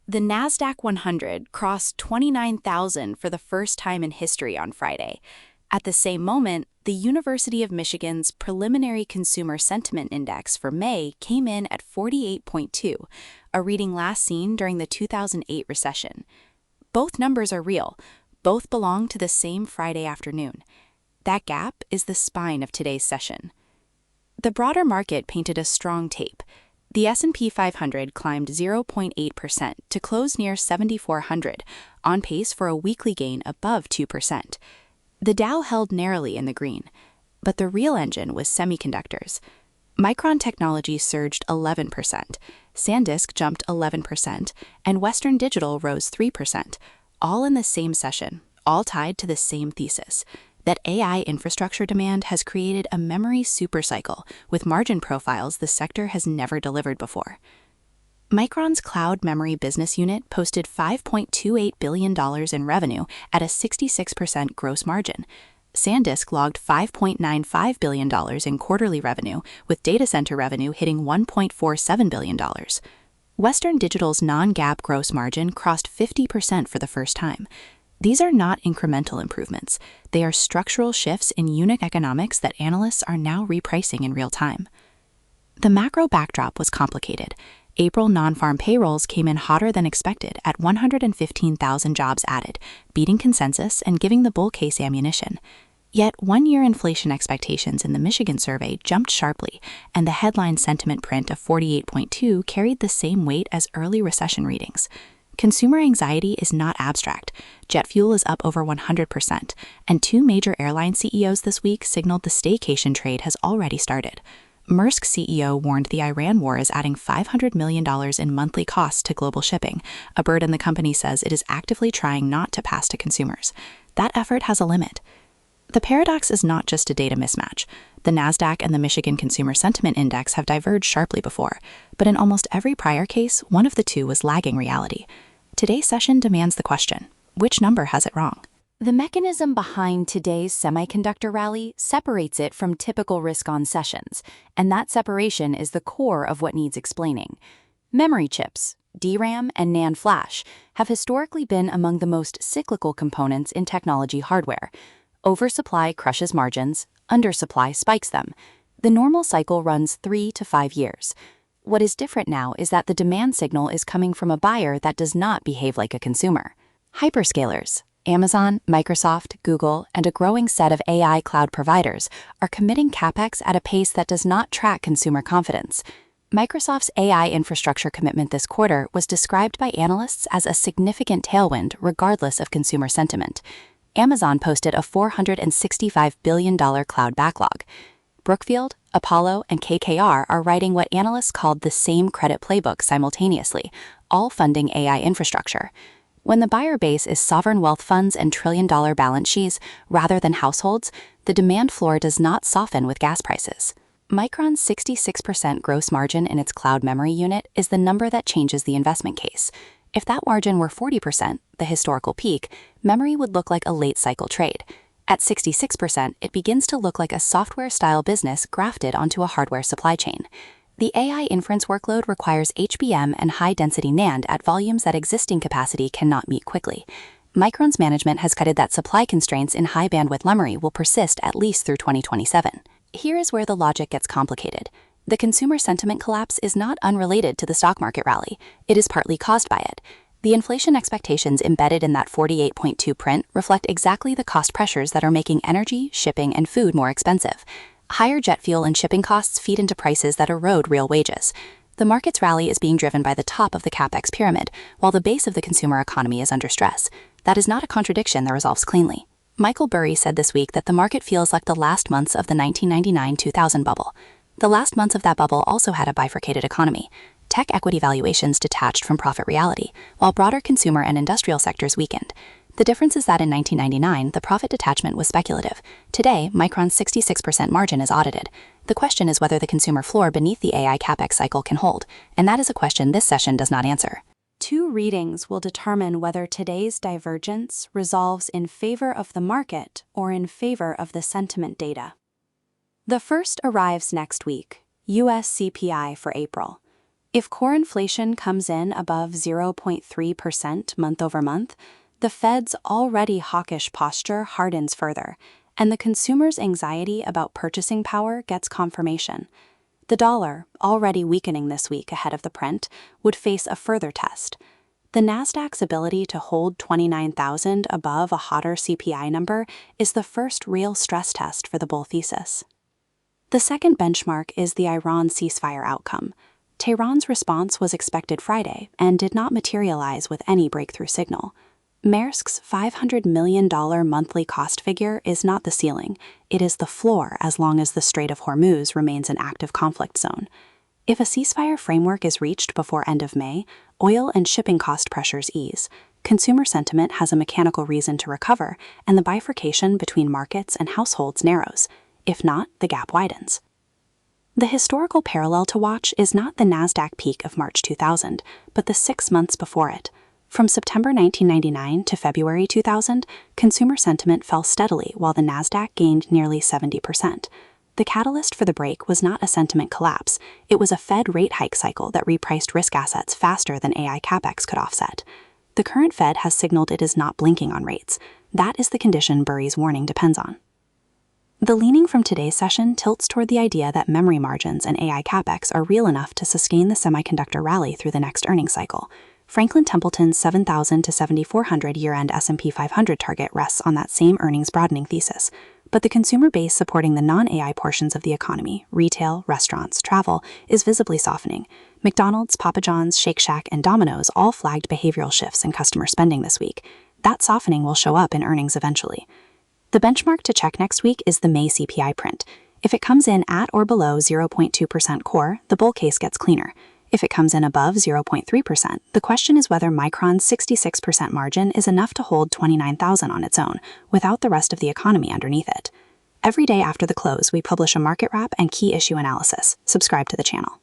The Nasdaq 100 crossed 29,000 for the first time in history on Friday. At the same moment, the University of Michigan's preliminary consumer sentiment index for May came in at 48.2, a reading last seen during the 2008 recession. Both numbers are real. Both belong to the same Friday afternoon. That gap is the spine of today's session. The broader market painted a strong tape. The S&P 500 climbed 0.8% to close near 7,400, on pace for a weekly gain above 2%. The Dow held narrowly in the green, but the real engine was semiconductors. Micron Technology surged 11%, SanDisk jumped 11%, and Western Digital rose 3%, all in the same session, all tied to the same thesis, that AI infrastructure demand has created a memory supercycle with margin profiles the sector has never delivered before. Micron's cloud memory business unit posted $5.28 billion in revenue at a 66% gross margin. SanDisk logged $5.95 billion in quarterly revenue, with data center revenue hitting $1.47 billion. Western Digital's non-GAAP gross margin crossed 50% for the first time. These are not incremental improvements. They are structural shifts in unit economics that analysts are now repricing in real time. The macro backdrop was complicated. April non-farm payrolls came in hotter than expected at 115,000 jobs added, beating consensus and giving the bull case ammunition. Yet one-year inflation expectations in the Michigan survey jumped sharply, and the headline sentiment print of 48.2 carried the same weight as early recession readings. Consumer anxiety is not abstract. Jet fuel is up over 100%, and two major airline CEOs this week signaled the staycation trade has already started. Maersk CEO warned the Iran war is adding $500 million in monthly costs to global shipping, a burden the company says it is actively trying not to pass to consumers. That effort has a limit. The paradox is not just a data mismatch. The Nasdaq and the Michigan Consumer Sentiment Index have diverged sharply before, but in almost every prior case, one of the two was lagging reality. Today's session demands the question, which number has it wrong? The mechanism behind today's semiconductor rally separates it from typical risk-on sessions, and that separation is the core of what needs explaining. Memory chips, DRAM and NAND flash, have historically been among the most cyclical components in technology hardware. Oversupply crushes margins, undersupply spikes them. The normal cycle runs 3 to 5 years. What is different now is that the demand signal is coming from a buyer that does not behave like a consumer. Hyperscalers, Amazon, Microsoft, Google, and a growing set of AI cloud providers are committing capex at a pace that does not track consumer confidence. Microsoft's AI infrastructure commitment this quarter was described by analysts as a significant tailwind regardless of consumer sentiment. Amazon posted a $465 billion cloud backlog. Brookfield, Apollo, and KKR are writing what analysts called the same credit playbook simultaneously, all funding AI infrastructure. When the buyer base is sovereign wealth funds and trillion-dollar balance sheets rather than households, the demand floor does not soften with gas prices. Micron's 66% gross margin in its cloud memory unit is the number that changes the investment case. If that margin were 40%, the historical peak, memory would look like a late-cycle trade. At 66%, it begins to look like a software-style business grafted onto a hardware supply chain. The AI inference workload requires HBM and high-density NAND at volumes that existing capacity cannot meet quickly. Micron's management has cited that supply constraints in high-bandwidth memory will persist at least through 2027. Here is where the logic gets complicated. The consumer sentiment collapse is not unrelated to the stock market rally. It is partly caused by it. The inflation expectations embedded in that 48.2 print reflect exactly the cost pressures that are making energy, shipping, and food more expensive. Higher jet fuel and shipping costs feed into prices that erode real wages. The market's rally is being driven by the top of the capex pyramid, while the base of the consumer economy is under stress. That is not a contradiction that resolves cleanly. Michael Burry said this week that the market feels like the last months of the 1999-2000 bubble. The last months of that bubble also had a bifurcated economy. Tech equity valuations detached from profit reality, while broader consumer and industrial sectors weakened. The difference is that in 1999, the profit detachment was speculative. Today, Micron's 66% margin is audited. The question is whether the consumer floor beneath the AI capex cycle can hold, and that is a question this session does not answer. Two readings will determine whether today's divergence resolves in favor of the market or in favor of the sentiment data. The first arrives next week, US CPI for April. If core inflation comes in above 0.3% month over month, the Fed's already hawkish posture hardens further, and the consumer's anxiety about purchasing power gets confirmation. The dollar, already weakening this week ahead of the print, would face a further test. The Nasdaq's ability to hold 29,000 above a hotter CPI number is the first real stress test for the bull thesis. The second benchmark is the Iran ceasefire outcome. Tehran's response was expected Friday and did not materialize with any breakthrough signal. Maersk's $500 million monthly cost figure is not the ceiling, it is the floor as long as the Strait of Hormuz remains an active conflict zone. If a ceasefire framework is reached before end of May, oil and shipping cost pressures ease, consumer sentiment has a mechanical reason to recover, and the bifurcation between markets and households narrows. If not, the gap widens. The historical parallel to watch is not the Nasdaq peak of March 2000, but the 6 months before it. From September 1999 to February 2000, consumer sentiment fell steadily while the Nasdaq gained nearly 70%. The catalyst for the break was not a sentiment collapse, it was a Fed rate hike cycle that repriced risk assets faster than AI capex could offset. The current Fed has signaled it is not blinking on rates. That is the condition Burry's warning depends on. The leaning from today's session tilts toward the idea that memory margins and AI capex are real enough to sustain the semiconductor rally through the next earnings cycle. Franklin Templeton's 7,000 to 7,400 year-end S&P 500 target rests on that same earnings broadening thesis. But the consumer base supporting the non-AI portions of the economy, retail, restaurants, travel, is visibly softening. McDonald's, Papa John's, Shake Shack, and Domino's all flagged behavioral shifts in customer spending this week. That softening will show up in earnings eventually. The benchmark to check next week is the May CPI print. If it comes in at or below 0.2% core, the bull case gets cleaner. If it comes in above 0.3%, the question is whether Micron's 66% margin is enough to hold 29,000 on its own, without the rest of the economy underneath it. Every day after the close, we publish a market wrap and key issue analysis. Subscribe to the channel.